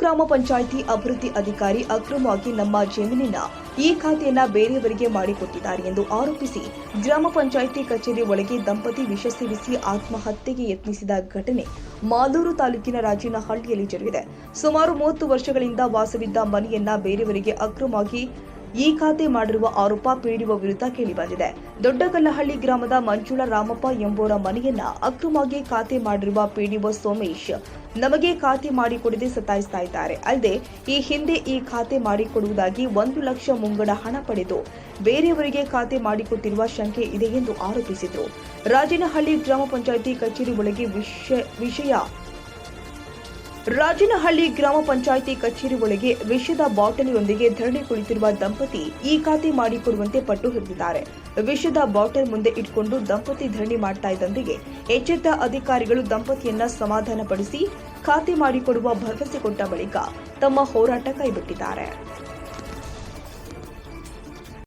ಗ್ರಾಮ ಪಂಚಾಯಿತಿ ಅಭಿವೃದ್ಧಿ ಅಧಿಕಾರಿ ಅಕ್ರಮವಾಗಿ ನಮ್ಮ ಜಮೀನಿನ ಈ ಖಾತೆಯನ್ನ ಬೇರೆಯವರಿಗೆ ಮಾಡಿಕೊಟ್ಟಿದ್ದಾರೆ ಎಂದು ಆರೋಪಿಸಿ ಗ್ರಾಮ ಪಂಚಾಯಿತಿ ಕಚೇರಿ ಒಳಗೆ ದಂಪತಿ ವಿಷ ಸೇವಿಸಿ ಆತ್ಮಹತ್ಯೆಗೆ ಯತ್ನಿಸಿದ ಘಟನೆ ಮಾಲೂರು ತಾಲೂಕಿನ ರಾಜನಹಳ್ಳಿಯಲ್ಲಿ ಜರುಗಿದೆ. ಸುಮಾರು 30 ವರ್ಷಗಳಿಂದ ವಾಸವಿದ್ದ ಮನೆಯನ್ನ ಬೇರೆಯವರಿಗೆ ಅಕ್ರಮವಾಗಿ ಈ ಖಾತೆ ಮಾಡಿರುವ ಆರೋಪ ಪಿಡಿಒ ವಿರುದ್ಧ ಕೇಳಿಬಂದಿದೆ. ದೊಡ್ಡಗಲ್ಲಹಳ್ಳಿ ಗ್ರಾಮದ ಮಂಜುಳಾ ರಾಮಪ್ಪ ಎಂಬುವರ ಮನೆಯನ್ನ ಅಕ್ರಮವಾಗಿ ಖಾತೆ ಮಾಡಿರುವ ಪಿಡಿಒ ಸೋಮೇಶ್ ನಮಗೆ ಖಾತೆ ಮಾಡಿಕೊಡದೆ ಸತಾಯಿಸ್ತಾ ಇದ್ದಾರೆ. ಅಲ್ಲದೆ ಈ ಹಿಂದೆ ಈ ಖಾತೆ ಮಾಡಿಕೊಡುವುದಾಗಿ 1 ಲಕ್ಷ ಮುಂಗಡ ಹಣ ಪಡೆದು ಬೇರೆಯವರಿಗೆ ಖಾತೆ ಮಾಡಿಕೊಟ್ಟಿರುವ ಶಂಕೆ ಇದೆ ಎಂದು ಆರೋಪಿಸಿದರು. ರಾಜನಹಳ್ಳಿ ಗ್ರಾಮ ಪಂಚಾಯಿತಿ ಕಚೇರಿ ಒಳಗೆ ರಾಜನಹಳ್ಳಿ ಗ್ರಾಮ ಪಂಚಾಯಿತಿ ಕಚೇರಿ ಒಳಗೆ ವಿಷದ ಬಾಟಲಿಯೊಂದಿಗೆ ಧರಣಿ ಕುಳಿತಿರುವ ದಂಪತಿ ಈ ಖಾತೆ ಮಾಡಿಕೊಡುವಂತೆ ಪಟ್ಟು ಹಿಡಿದಿದ್ದಾರೆ. ವಿಷದ ಬಾಟಲ್ ಮುಂದೆ ಇಟ್ಕೊಂಡು ದಂಪತಿ ಧರಣಿ ಮಾಡ್ತಾ ಇದ್ದಂತೆಯೇ ಎಚ್ಚೆತ್ತ ಅಧಿಕಾರಿಗಳು ದಂಪತಿಯನ್ನ ಸಮಾಧಾನಪಡಿಸಿ ಖಾತೆ ಮಾಡಿಕೊಡುವ ಭರವಸೆ ಕೊಟ್ಟ ಬಳಿಕ ತಮ್ಮ ಹೋರಾಟ ಕೈಬಿಟ್ಟಿದ್ದಾರೆ.